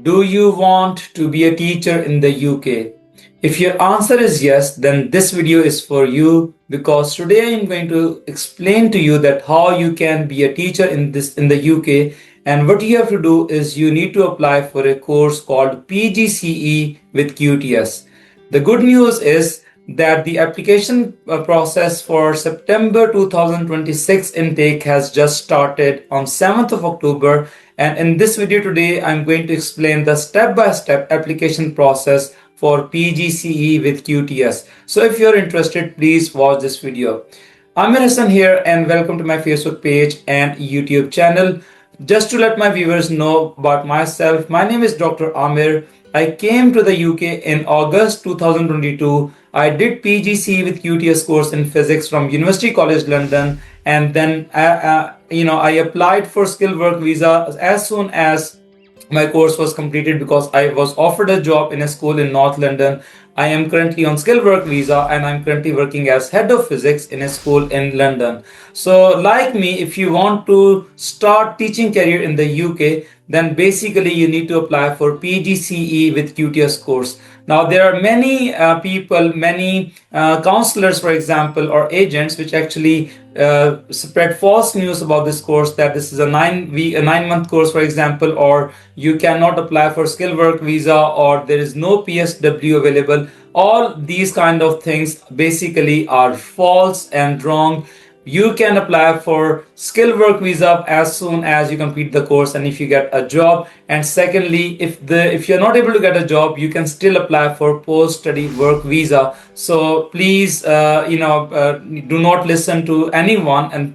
Do you want to be a teacher in the UK? If your answer is yes, then this video is for you because today I am going to explain to you that how you can be a teacher in the UK, and what you have to do is you need to apply for a course called PGCE with QTS. The good news is that the application process for September 2026 intake has just started on 7th of October, and in this video today I'm going to explain the step-by-step application process for PGCE with QTS. So if you're interested, please watch this video. Aamir Hassan here and welcome to my Facebook page and YouTube channel. Just to let my viewers know about myself, my name is Dr. Aamir. I came to the UK in August 2022. I did PGCE with QTS course in physics from University College London, and then I applied for skilled work visa as soon as my course was completed because I was offered a job in a school in North London. I am currently on skilled work visa and I'm currently working as head of physics in a school in London. So like me, if you want to start teaching career in the UK, then basically you need to apply for PGCE with QTS course. Now there are many many counselors, for example, or agents which actually spread false news about this course, that this is a 9-month course, for example, or you cannot apply for skilled work visa, or there is no PSW available. All these kind of things basically are false and wrong. You can apply for skilled work visa as soon as you complete the course and if you get a job. And secondly, if you're not able to get a job, you can still apply for post-study work visa. So please, do not listen to anyone and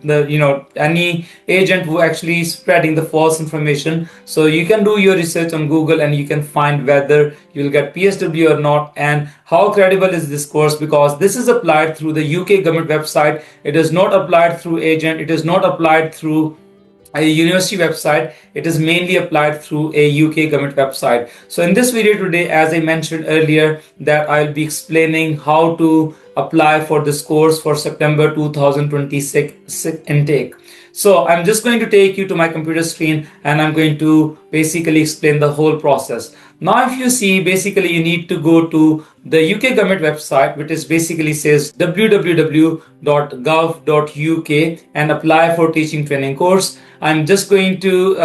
any agent who actually is spreading the false information. So you can do your research on Google and you can find whether you'll get PSW or not and how credible is this course, because this is applied through the UK government website. It is not applied through agent. It is not applied through a university website. It is mainly applied through a UK government website. So in this video today, as I mentioned earlier, that I'll be explaining how to apply for this course for September 2026 intake. So I'm just going to take you to my computer screen and I'm going to basically explain the whole process. Now if you see, basically you need to go to the UK government website, which is basically says www.gov.uk and apply for teaching training course. I'm just going to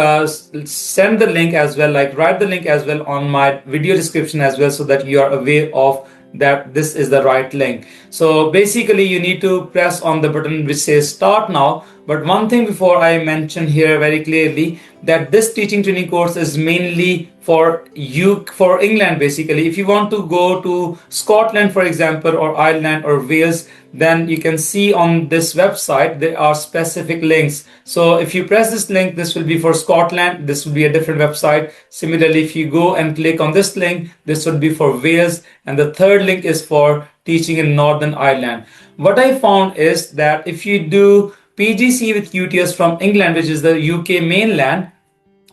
send the link as well, like write the link as well on my video description as well, so that you are aware of that this is the right link. So basically you need to press on the button which says start now. But one thing before I mention here very clearly, that this teaching training course is mainly for England. Basically, if you want to go to Scotland, for example, or Ireland or Wales, then you can see on this website there are specific links. So if you press this link, this will be for Scotland, this will be a different website. Similarly, if you go and click on this link, this would be for Wales, and the third link is for teaching in Northern Ireland. What I found is that if you do PGCE with QTS from England, which is the UK mainland,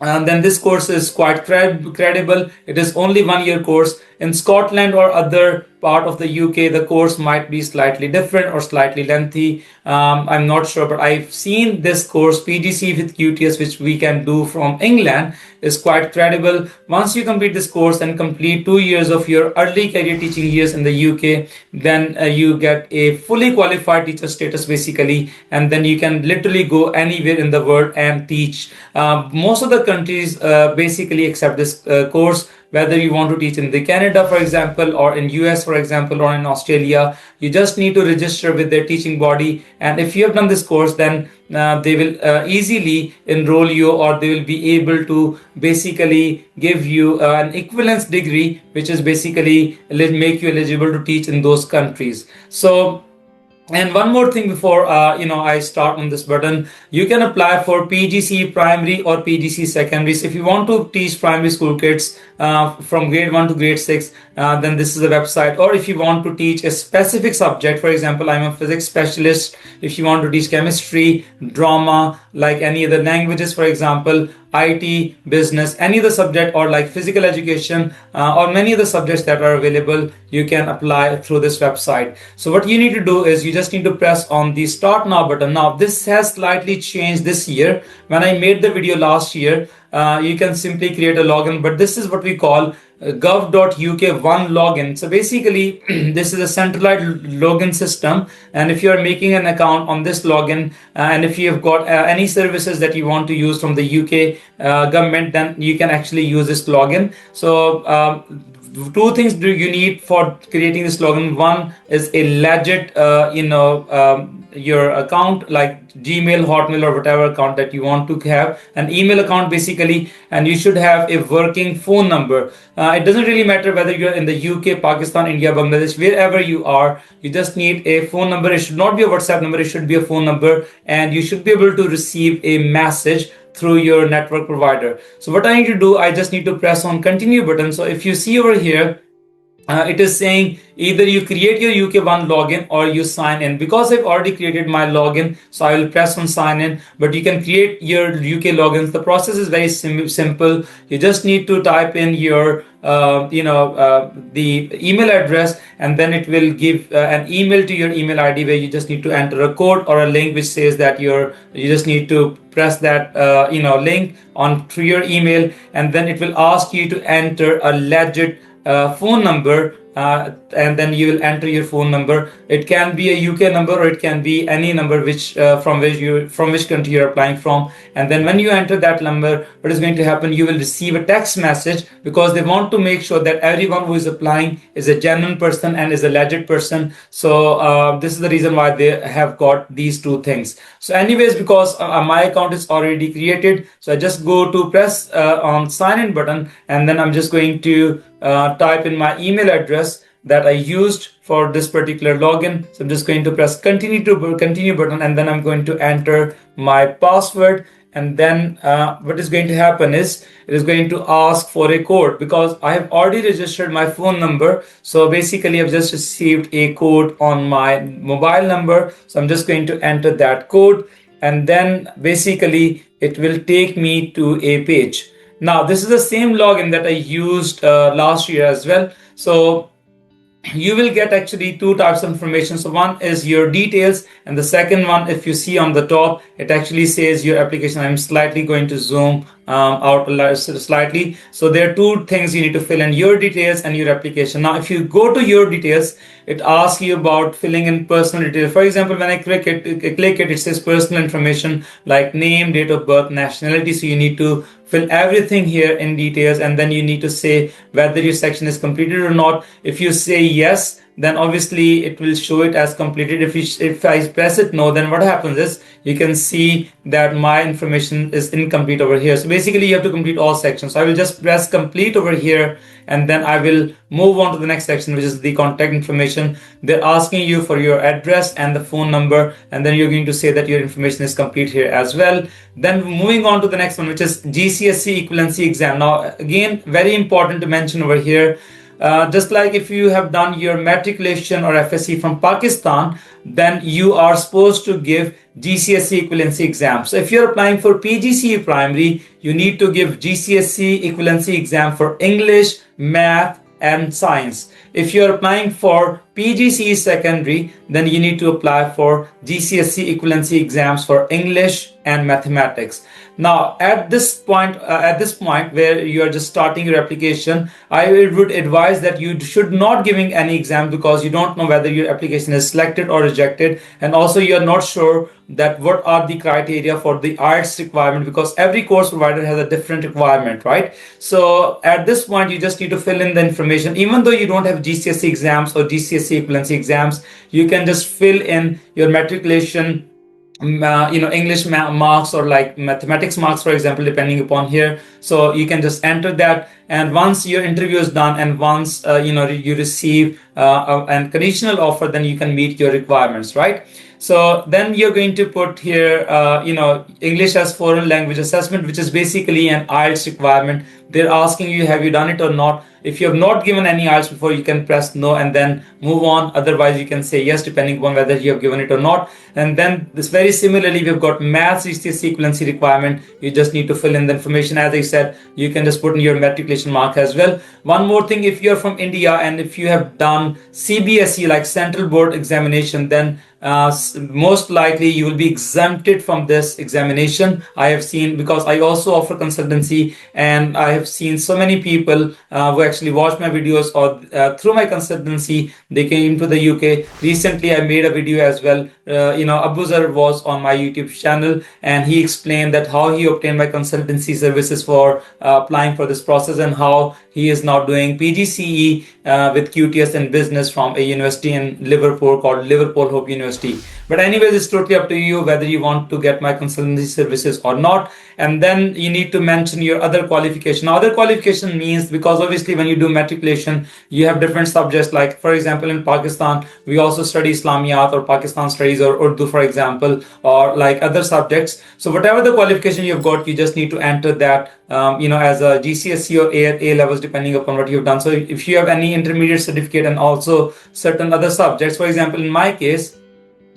and then this course is quite credible. It is only 1-year course. In Scotland or other part of the UK, the course might be slightly different or slightly lengthy. I'm not sure, but I've seen this course PGCE with QTS, which we can do from England, is quite credible. Once you complete this course and complete 2 years of your early career teaching years in the UK, then you get a fully qualified teacher status basically, and then you can literally go anywhere in the world and teach. Most of the countries basically accept this course. Whether you want to teach in the Canada, for example, or in US, for example, or in Australia, you just need to register with their teaching body. And if you have done this course, then they will easily enroll you, or they will be able to basically give you an equivalence degree, which is basically make you eligible to teach in those countries. So, and one more thing before I start on this button, you can apply for PGCE primary or PGCE secondary. So if you want to teach primary school kids from grade 1 to grade 6, then this is the website. Or if you want to teach a specific subject, for example, I'm a physics specialist. If you want to teach chemistry, drama, like any other languages, for example, IT, business, any other subject, or like physical education, or many other subjects that are available, you can apply through this website. So what you need to do is you just need to press on the start now button. Now this has slightly changed this year. When I made the video last year, you can simply create a login, but this is what we call gov.uk one login. So basically this is a centralized login system, and if you are making an account on this login, and if you have got any services that you want to use from the UK government, then you can actually use this login. So two things do you need for creating this login. One is a legit your account, like Gmail, Hotmail, or whatever account that you want to have, an email account basically, and you should have a working phone number. It doesn't really matter whether you're in the UK, Pakistan, India, Bangladesh, wherever you are, you just need a phone number. It should not be a WhatsApp number, it should be a phone number, and you should be able to receive a message through your network provider. So what I need to do, I just need to press on continue button. So if you see over here, it is saying either you create your UK1 login or you sign in. Because I've already created my login, so I will press on sign in, but you can create your UK logins. The process is very simple. You just need to type in your the email address, and then it will give an email to your email ID, where you just need to enter a code or a link which says that you just need to press that link on through your email, and then it will ask you to enter a legit phone number, and then you will enter your phone number. It can be a UK number, or it can be any number which from which country you're applying from. And then when you enter that number, what is going to happen, you will receive a text message, because they want to make sure that everyone who is applying is a genuine person and is a legit person. So this is the reason why they have got these two things. So anyways, because my account is already created, so I just go to press on sign in button, and then I'm just going to type in my email address that I used for this particular login. So I'm just going to press continue button, and then I'm going to enter my password. And then what is going to happen is it is going to ask for a code, because I have already registered my phone number. So basically I've just received a code on my mobile number. So I'm just going to enter that code, and then basically it will take me to a page. Now this is the same login that I used last year as well. So you will get actually two types of information. So one is your details, and the second one, if you see on the top, it actually says your application. I'm slightly going to zoom out slightly. So there are two things you need to fill in: your details and your application. Now if you go to your details, it asks you about filling in personal details. For example, when I click it, it says personal information like name, date of birth, nationality. So you need to fill everything here in details, and then you need to say whether your section is completed or not. If you say yes, then obviously it will show it as completed. If I press it no, then what happens is you can see that my information is incomplete over here. So basically you have to complete all sections. So I will just press complete over here, and then I will move on to the next section, which is the contact information. They're asking you for your address and the phone number, and then you're going to say that your information is complete here as well. Then moving on to the next one, which is GCSE equivalency exam. Now again, very important to mention over here, just like if you have done your matriculation or FSC from Pakistan, then you are supposed to give GCSE equivalency exam. So if you're applying for PGCE primary, you need to give GCSE equivalency exam for English, math, and science. If you're applying for PGCE secondary, then you need to apply for GCSE equivalency exams for English and mathematics. Now at this point where you are just starting your application, I would advise that you should not giving any exam, because you don't know whether your application is selected or rejected, and also you are not sure that what are the criteria for the IELTS requirement, because every course provider has a different requirement, right? So at this point you just need to fill in the information. Even though you don't have GCSE exams or GCSE equivalency exams, you can just fill in your matriculation English marks, or like mathematics marks, for example, depending upon here. So you can just enter that, and once your interview is done, and once you receive a conditional offer, then you can meet your requirements, right? So then you're going to put here English as foreign language assessment, which is basically an IELTS requirement. They're asking you, have you done it or not? If you have not given any IELTS before, you can press no and then move on. Otherwise, you can say yes, depending upon whether you have given it or not. And then this very similarly, we've got maths GCSE equivalency requirement. You just need to fill in the information. As I said, you can just put in your matriculation mark as well. One more thing, if you're from India and if you have done CBSE, like Central Board Examination, then most likely you will be exempted from this examination. I have seen, because I also offer consultancy, and I have seen so many people who actually watch my videos, or through my consultancy they came to the UK. Recently I made a video as well. Abu Zar was on my YouTube channel, and he explained that how he obtained my consultancy services for applying for this process, and how he is now doing PGCE with QTS in business from a university in Liverpool called Liverpool Hope University. But anyways, it's totally up to you whether you want to get my consultancy services or not. And then you need to mention your other qualification. Now, other qualification means, because obviously when you do matriculation, you have different subjects. Like for example, in Pakistan, we also study Islamiyat or Pakistan studies or Urdu, for example, or like other subjects. So whatever the qualification you've got, you just need to enter that as a GCSE or A levels, depending upon what you've done. So if you have any intermediate certificate and also certain other subjects, for example, in my case,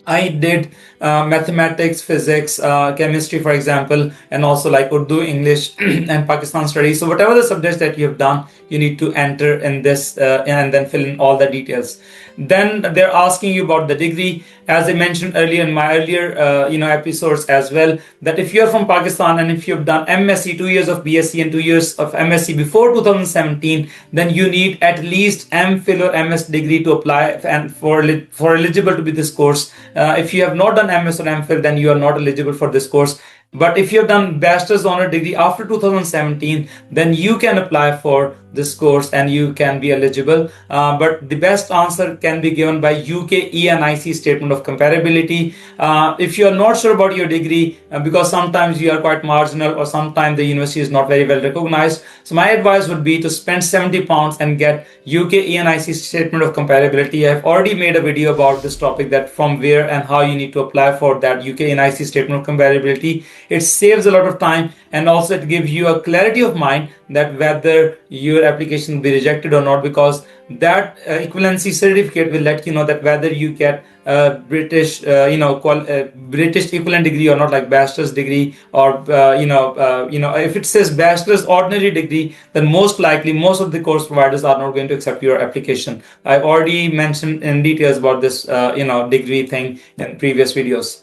I did mathematics, physics, chemistry, for example, and also like Urdu, English, and Pakistan studies. So whatever the subjects that you have done, you need to enter in this and then fill in all the details. Then they're asking you about the degree. As I mentioned earlier in my earlier episodes as well, that if you're from Pakistan and if you've done MSc, 2 years of BSc and 2 years of MSc before 2017, then you need at least MPhil or MS degree to apply and for eligible to be this course. If you have not done MS or MPhil, then you are not eligible for this course. But if you have done bachelor's honor degree after 2017, then you can apply for this course and you can be eligible. But the best answer can be given by UK ENIC statement of comparability. If you are not sure about your degree, because sometimes you are quite marginal or sometimes the university is not very well recognized, so my advice would be to spend £70 and get UK ENIC statement of comparability. I have already made a video about this topic, that from where and how you need to apply for that UK ENIC statement of comparability. It saves a lot of time, and also it gives you a clarity of mind that whether your application will be rejected or not, because that equivalency certificate will let you know that whether you get a British British equivalent degree or not, like bachelor's degree, or if it says bachelor's ordinary degree, then most likely most of the course providers are not going to accept your application. I've already mentioned in details about this degree thing in previous videos.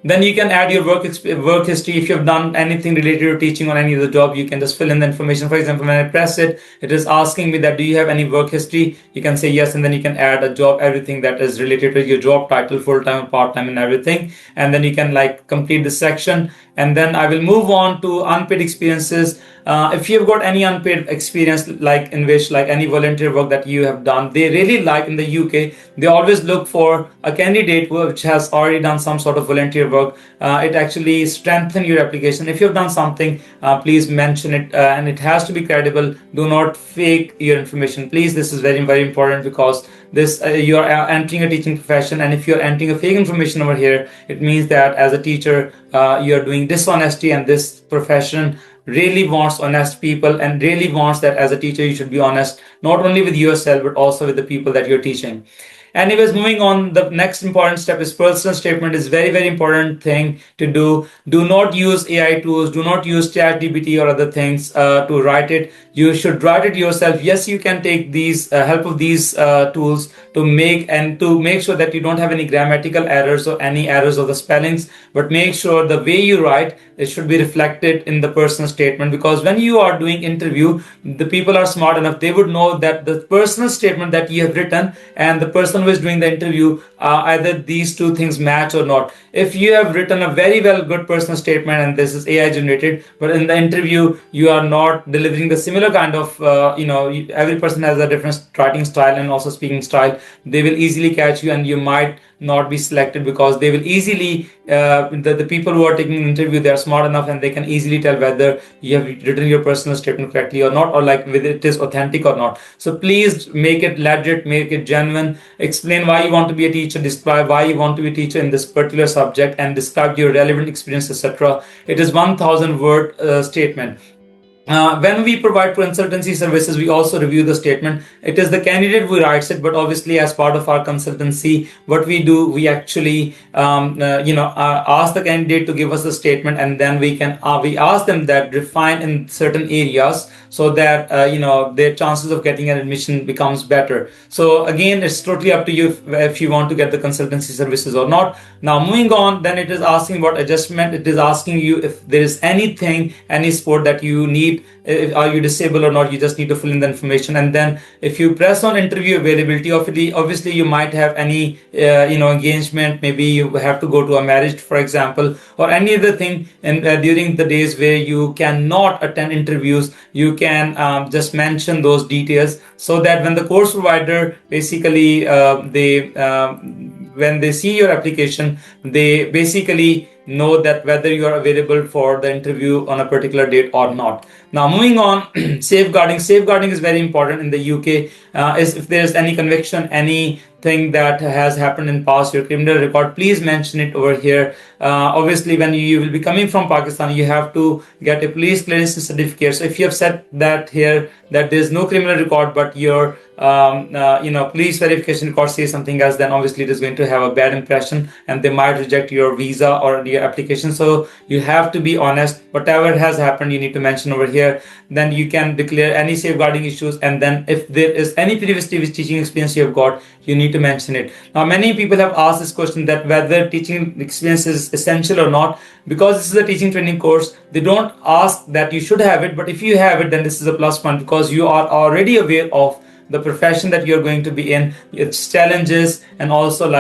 Then you can add your work history. If you've done anything related to teaching or any other job, you can just fill in the information. For example, when I press it, it is asking me that do you have any work history? You can say yes, and then you can add a job, everything that is related to your job title, full-time or part-time, and everything. And then you can complete the section. And then I will move on to unpaid experiences. If you've got any unpaid experience, like in which any volunteer work that you have done, they really like in the UK, they always look for a candidate which has already done some sort of volunteer work. It actually strengthens your application. If you've done something, please mention it, and it has to be credible. Do not fake your information, please. This is very, very important, because this you are entering a teaching profession, and if you are entering a fake information over here, it means that as a teacher you are doing dishonesty, and this profession really wants honest people, and really wants that as a teacher you should be honest, not only with yourself but also with the people that you're teaching. Anyways, moving on, the next important step is personal statement. Is very, very important thing to do. Do not use AI tools. Do not use ChatGPT or other things to write it. You should write it yourself. Yes, you can take these help of these tools to make sure that you don't have any grammatical errors or any errors of the spellings, but make sure the way you write, it should be reflected in the personal statement. Because when you are doing interview, the people are smart enough, they would know that the personal statement that you have written and the person who is doing the interview, either these two things match or not. If you have written a very well good personal statement and this is AI generated, but in the interview you are not delivering the similar kind of every person has a different writing style and also speaking style, they will easily catch you and you might not be selected, because they will easily the people who are taking an interview, they are smart enough and they can easily tell whether you have written your personal statement correctly or not, or whether it is authentic or not. So please make it legit, make it genuine, explain why you want to be a teacher, describe why you want to be a teacher in this particular subject, and describe your relevant experience, etc. It is 1000 word statement. when we provide consultancy services, we also review the statement. It is the candidate who writes it, but obviously, as part of our consultancy, what we do, we actually, ask the candidate to give us a statement, and then we ask them that refine in certain areas so that their chances of getting an admission becomes better. So again, it's totally up to you if you want to get the consultancy services or not. Now, moving on, then it is asking about adjustment. It is asking you if there is anything, any sport that you need. Are you disabled or not? You just need to fill in the information, and then if you press on interview availability, obviously you might have any engagement. Maybe you have to go to a marriage, for example, or any other thing. And during the days where you cannot attend interviews, you can just mention those details, so that when the course provider basically when they see your application, they basically know that whether you are available for the interview on a particular date or not. Now, moving on, safeguarding is very important in the UK. Is if there is any conviction, anything that has happened in past, your criminal record, please mention it over here. Obviously, when you will be coming from Pakistan, you have to get a police clearance certificate. So if you have said that here that there is no criminal record, but your police verification record says something else, then obviously it is going to have a bad impression, and they might reject your visa or your application. So you have to be honest. Whatever has happened, you need to mention over here. Then you can declare any safeguarding issues, and then if there is any previous teaching experience you have got, you need to mention it. Now, many people have asked this question, that whether teaching experience is essential or not. Because this is a teaching training course, they don't ask that you should have it, but if you have it, then this is a plus point, because you are already aware of the profession that you're going to be in, its challenges, and also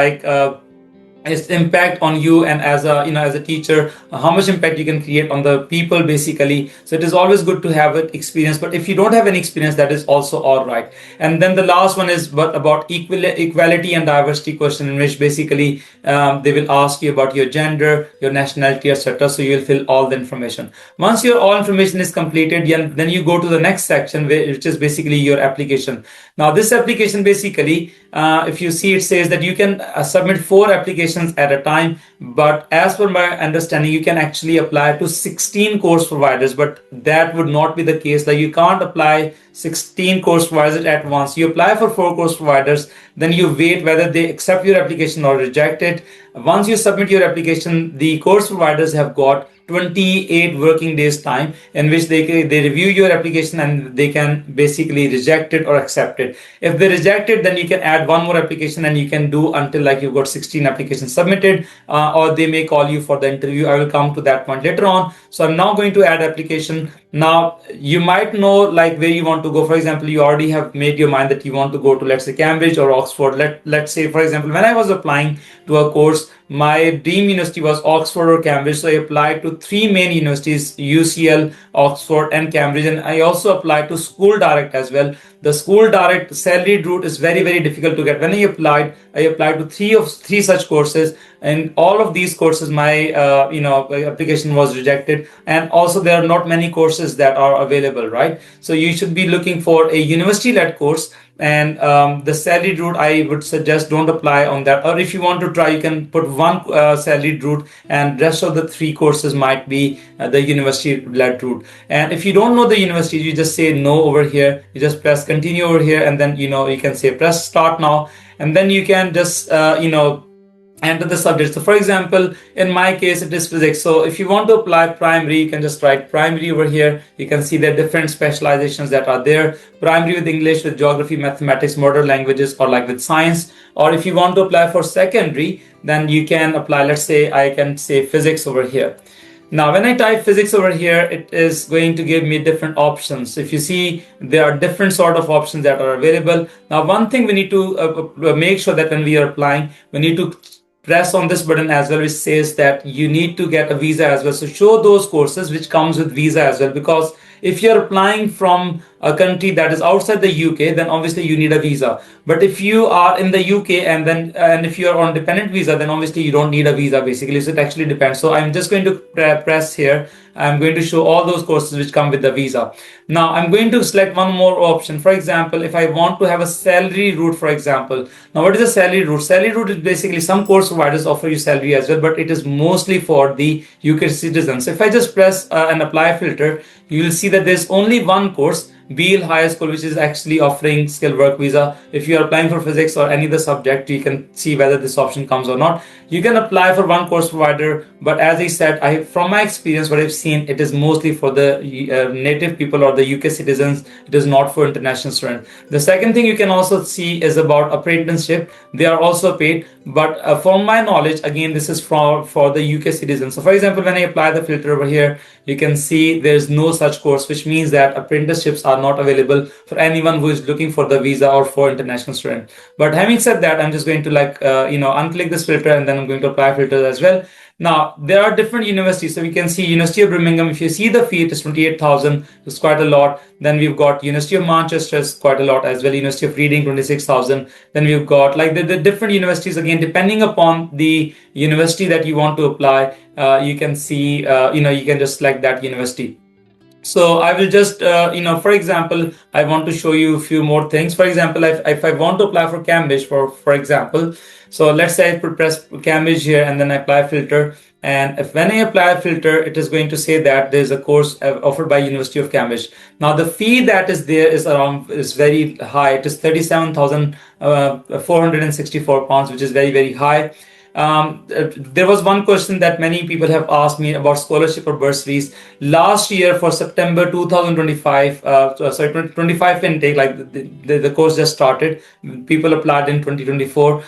its impact on you, and as a teacher, how much impact you can create on the people, basically. So it is always good to have an experience, but if you don't have any experience, that is also all right. And then the last one is about equality and diversity question, in which basically they will ask you about your gender, your nationality, etc. So you will fill all the information. Once your all information is completed, then you go to the next section, which is basically your application. Now, this application, basically, if you see, it says that you can submit 4 applications at a time, but as per my understanding, you can actually apply to 16 course providers, but that would not be the case. Like, you can't apply 16 course providers at once. You apply for 4 course providers, then you wait whether they accept your application or reject it. Once you submit your application, the course providers have got 28 working days time, in which they review your application, and they can basically reject it or accept it. If they reject it, then you can add one more application, and you can do until you've got 16 applications submitted, or they may call you for the interview. I will come to that point later on. So I'm now going to add application. Now, you might know where you want to go. For example, you already have made your mind that you want to go to, let's say, Cambridge or Oxford. Let's say, for example, when I was applying to a course, my dream university was Oxford or Cambridge. So I applied to 3 main universities: UCL, Oxford, and Cambridge. And I also applied to School Direct as well. The School Direct salaried route is very, very difficult to get. When I applied to three such courses, and all of these courses, my application was rejected. And also, there are not many courses that are available, right? So you should be looking for a university-led course. And the salaried route, I would suggest don't apply on that. Or if you want to try, you can put one salaried route, and rest of the 3 courses might be the university-led route. And if you don't know the university, you just say no over here. You just press continue over here, and then you can say press start now, and then you can just enter the subject. So for example, in my case, it is physics. So if you want to apply primary, you can just write primary over here. You can see the different specializations that are there: primary with English, with geography, mathematics, modern languages, or with science. Or if you want to apply for secondary, then you can apply, let's say I can say physics over here. Now, when I type physics over here, it is going to give me different options. If you see, there are different sort of options that are available. Now, one thing we need to make sure that when we are applying, we need to press on this button as well, which says that you need to get a visa as well. So show those courses which comes with visa as well, because if you're applying from a country that is outside the UK, then obviously you need a visa. But if you are in the UK and if you're on dependent visa, then obviously you don't need a visa, basically. So it actually depends. So I'm just going to press here I'm going to show all those courses which come with the visa. Now I'm going to select one more option. For example, if I want to have a salary route, for example, now what is a salary route? Salary route is basically some course providers offer you salary as well, but it is mostly for the UK citizens. If I just press and apply filter, you will see that there's only one course, Beal High School, which is actually offering skilled work visa. If you are applying for physics or any other subject, you can see whether this option comes or not. You can apply for one course provider, but as I said, from my experience, what I've seen, it is mostly for the native people or the UK citizens. It is not for international students. The second thing you can also see is about apprenticeship. They are also paid, but from my knowledge, again, this is for the UK citizens. So for example, when I apply the filter over here, you can see there's no such course, which means that apprenticeships are not available for anyone who is looking for the visa or for international student. But having said that, I'm just going to unclick this filter, and then I'm going to apply filters as well. Now there are different universities, so we can see University of Birmingham. If you see the fee, it is 28,000. It's quite a lot. Then we've got University of Manchester, is quite a lot as well. University of Reading, 26,000. Then we've got like the different universities, again depending upon the university that you want to apply. You can see you can just select that university. So I will just, for example, I want to show you a few more things. For example, if I want to apply for Cambridge, for example, so let's say I press Cambridge here and then I apply filter. And if when I apply a filter, it is going to say that there's a course offered by University of Cambridge. Now the fee that is there is very high. It is 37,464 pounds, which is very, very high. There was one question that many people have asked me about scholarship or bursaries. Last year for September 2025, 25 intake, like the course just started. People applied in 2024.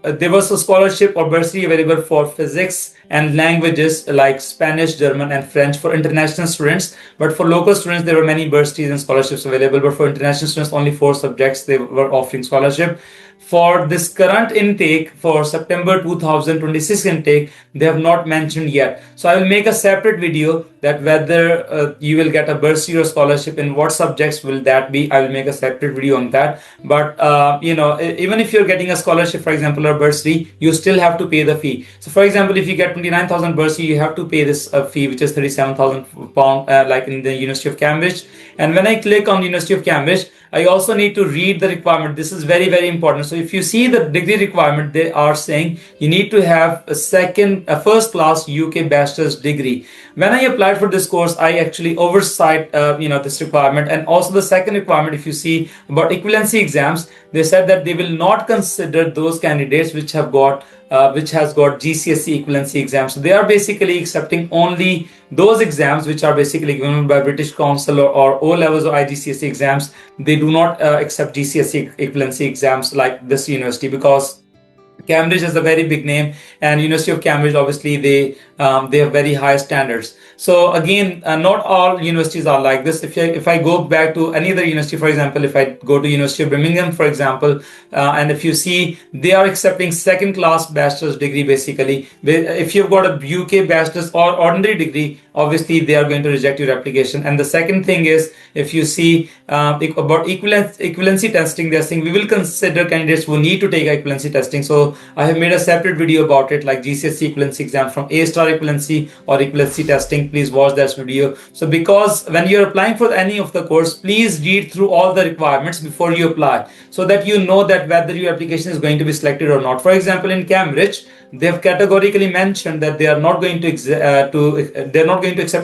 There was a scholarship or bursary available for physics and languages like Spanish, German, and French for international students. But for local students, there were many bursaries and scholarships available. But for international students, only 4 subjects they were offering scholarship. For this current intake, for September 2026 intake, they have not mentioned yet. So I will make a separate video that whether you will get a bursary or scholarship, in what subjects will that be. I will make a separate video on that. But even if you're getting a scholarship, for example, or bursary, you still have to pay the fee. So for example, if you get 29,000 bursary, you have to pay this fee, which is 37,000 pound, like in the University of Cambridge. And when I click on University of Cambridge, I also need to read the requirement. This is very, very important. So if you see the degree requirement, they are saying you need to have a first class UK bachelor's degree. When I applied for this course, I actually oversight this requirement. And also the second requirement, if you see about equivalency exams, they said that they will not consider those candidates which has got GCSE equivalency exams. So they are basically accepting only those exams which are basically given by British Council or O levels or IGCSE exams. They do not accept GCSE equivalency exams like this university, because Cambridge is a very big name, and University of Cambridge, obviously they have very high standards. So again, not all universities are like this. If I go back to any other university, for example, if I go to University of Birmingham, for example, and if you see, they are accepting second class bachelor's degree. Basically, if you've got a UK bachelor's or ordinary degree, obviously they are going to reject your application. And the second thing is, if you see about equivalency testing, they're saying we will consider candidates who need to take equivalency testing. So I have made a separate video about it, like GCSE equivalency exam from A-star equivalency or equivalency testing. Please watch that video. So because when you're applying for any of the course, please read through all the requirements before you apply, so that you know that whether your application is going to be selected or not. For example, in Cambridge, they have categorically mentioned that they are not going to accept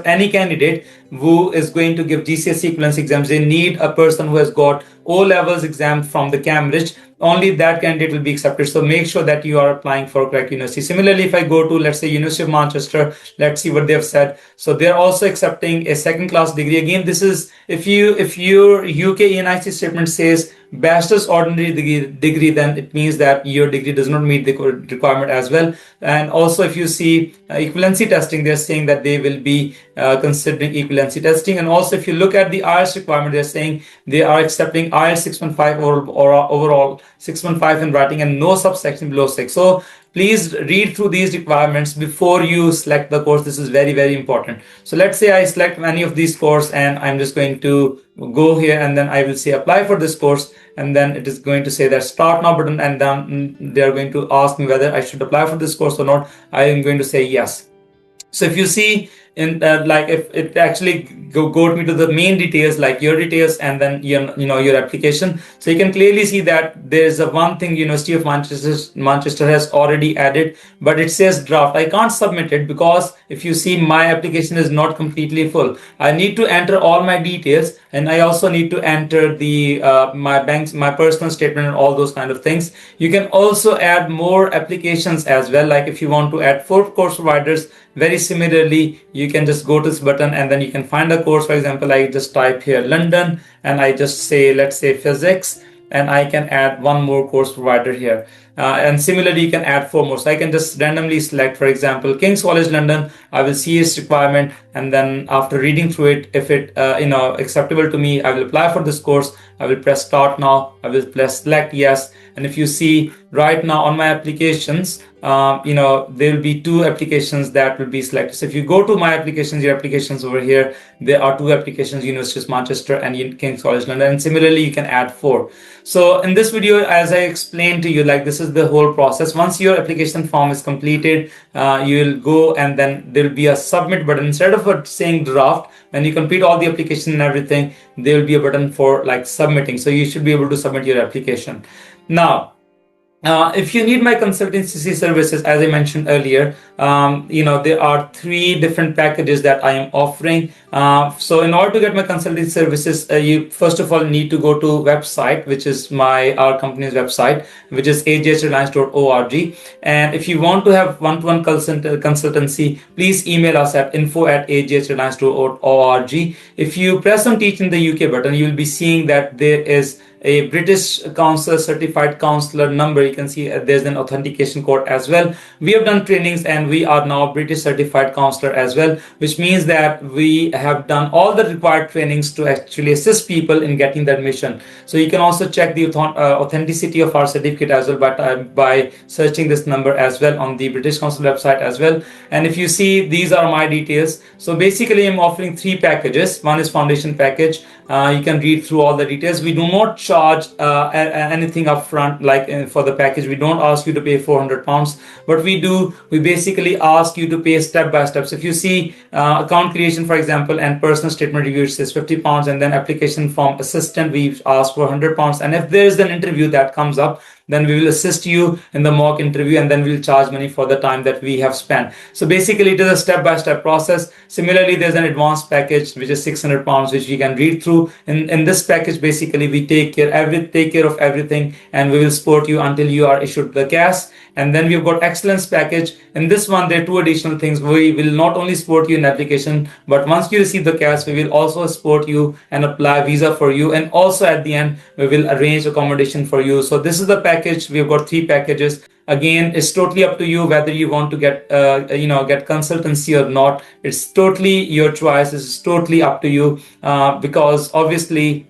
any candidate who is going to give GCSE equivalency exams. They need a person who has got O levels exam from the Cambridge. Only that candidate will be accepted. So make sure that you are applying for correct university. Similarly, if I go to, let's say, University of Manchester, let's see what they have said. So they're also accepting a second class degree. Again, this is if your UK ENIC statement says bachelor's ordinary degree, then it means that your degree does not meet the requirement as well. And also, if you see equivalency testing, they're saying that they will be considering equivalency testing. And also, if you look at the IELTS requirement, they're saying they are accepting IELTS 6.5 or overall 6.5 in writing and no subsection below 6. So please read through these requirements before you select the course. This is very, very important. So let's say I select any of these courses, and I'm just going to go here, and then I will say apply for this course, and then it is going to say that start now button, and then they are going to ask me whether I should apply for this course or not. I am going to say yes. So if you see, in like if it actually go me to the main details, like your details and then your application. So you can clearly see that there's a one thing University of Manchester has already added, but it says draft. I can't submit it because if you see, my application is not completely full. I need to enter all my details, and I also need to enter the my personal statement and all those kind of things. You can also add more applications as well. Like if you want to add 4 course providers, very similarly, you can just go to this button and then you can find a course. For example, I just type here London and I just say, let's say physics, and I can add one more course provider here. And similarly, you can add 4 more. So I can just randomly select, for example, King's College London. I will see its requirement, and then after reading through it, if it acceptable to me, I will apply for this course. I will press start now. I will press select yes. And if you see right now on my applications, there will be 2 applications that will be selected. So if you go to my applications, your applications over here, there are 2 applications, University of Manchester and King's College London. And similarly, you can add 4. So in this video, as I explained to you, like this is the whole process. Once your application form is completed, you will go and then there will be a submit button. Instead of saying draft, when you complete all the application and everything, there will be a button for like submitting. So you should be able to submit your application. Now, if you need my consultancy services, as I mentioned earlier, there are 3 different packages that I am offering. So in order to get my consultancy services, you first of all need to go to website, which is our company's website, which is ajhreliance.org. And if you want to have one-to-one consultancy, please email us at info@ajhreliance.org. If you press on Teach in the UK button, you will be seeing that there is a British Council certified counselor number. You can see there's an authentication code as well. We have done trainings and we are now British certified counselor as well, which means that we have done all the required trainings to actually assist people in getting the admission. So you can also check the authenticity of our certificate as well by searching this number as well on the British Council website as well. And if you see, these are my details. So basically I'm offering 3 packages. One is foundation package. You can read through all the details. We do not charge anything upfront, like for the package. We don't ask you to pay £400. What we do, we basically ask you to pay step by step. So if you see account creation, for example, and personal statement review, it says £50, and then application form assistant, we ask for £100. And if there is an interview that comes up, then we will assist you in the mock interview, and then we'll charge money for the time that we have spent. So basically it is a step-by-step process. Similarly, there's an advanced package which is £600, which we can read through. In this package, basically we take care of everything, and we will support you until you are issued the CAS. And then we've got excellence package. In this one, there are 2 additional things. We will not only support you in application, but once you receive the CAS, we will also support you and apply visa for you. And also at the end, we will arrange accommodation for you. So this is the package. We've got 3 packages. Again, it's totally up to you whether you want to get consultancy or not. It's totally your choice. It's totally up to you because obviously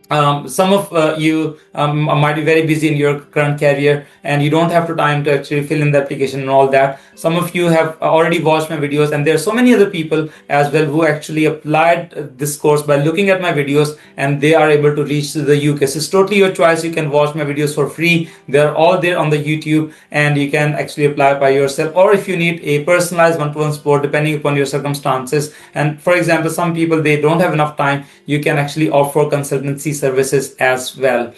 some of you might be very busy in your current career and you don't have the time to actually fill in the application and all that. Some of you have already watched my videos, and there are so many other people as well who actually applied this course by looking at my videos, and they are able to reach to the UK. So it's totally your choice. You can watch my videos for free. They're all there on the YouTube, and you can actually apply by yourself. Or if you need a personalized one-to-one support depending upon your circumstances, and for example, some people, they don't have enough time, you can actually offer consultancy services as well.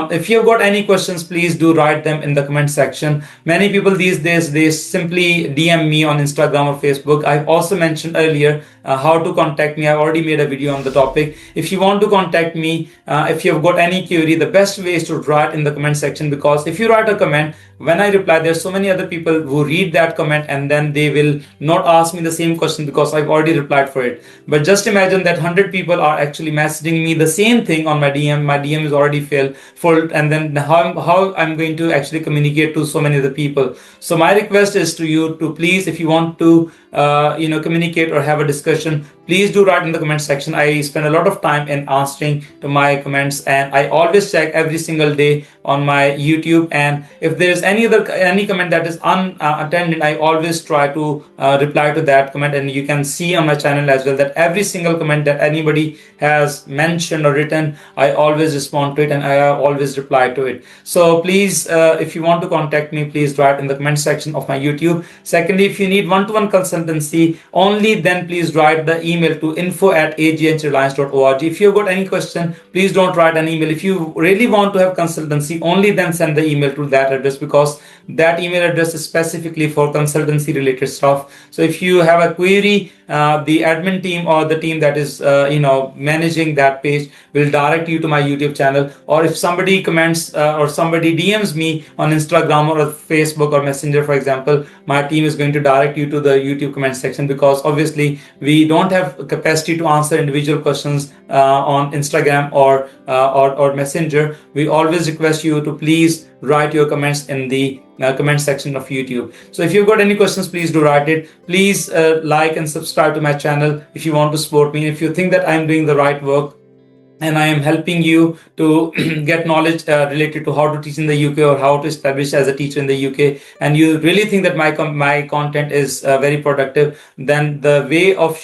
If you've got any questions, please do write them in the comment section. Many people these days, they simply DM me on Instagram or Facebook. I've also mentioned earlier how to contact me. I already made a video on the topic. If you want to contact me, if you've got any query, the best way is to write in the comment section, because if you write a comment, when I reply, there's so many other people who read that comment and then they will not ask me the same question because I've already replied for it. But just imagine that 100 people are actually messaging me the same thing on my DM. My DM is already full, and then how I'm going to actually communicate to so many other people. So my request is to you to please, if you want to communicate or have a discussion, please do write in the comment section. I spend a lot of time in answering to my comments, and I always check every single day on my YouTube. And if there is any comment that is unattended, I always try to reply to that comment. And you can see on my channel as well that every single comment that anybody has mentioned or written, I always respond to it and I always reply to it. So please, if you want to contact me, please write in the comment section of my YouTube. Secondly, if you need one-to-one consultancy, only then please write the email to info@aghreliance.org. If you've got any question, please don't write an email. If you really want to have consultancy, only then send the email to that address, because that email address is specifically for consultancy related stuff. So if you have a query, the admin team or the team that is managing that page will direct you to my YouTube channel. Or if somebody comments or somebody DMs me on Instagram or Facebook or Messenger, for example, my team is going to direct you to the YouTube comment section, because obviously we don't have capacity to answer individual questions on Instagram or Messenger. We always request you to please write your comments in the comment section of YouTube. So if you've got any questions, please do write it. Please like and subscribe to my channel if you want to support me. If you think that I'm doing the right work and I am helping you to get knowledge related to how to teach in the UK or how to establish as a teacher in the UK, and you really think that my content is very productive, then the way of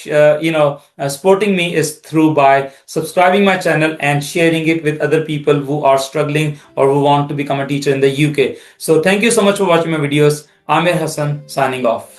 supporting me is through by subscribing my channel and sharing it with other people who are struggling or who want to become a teacher in the UK. So thank you so much for watching my videos. Aamir Hassan signing off.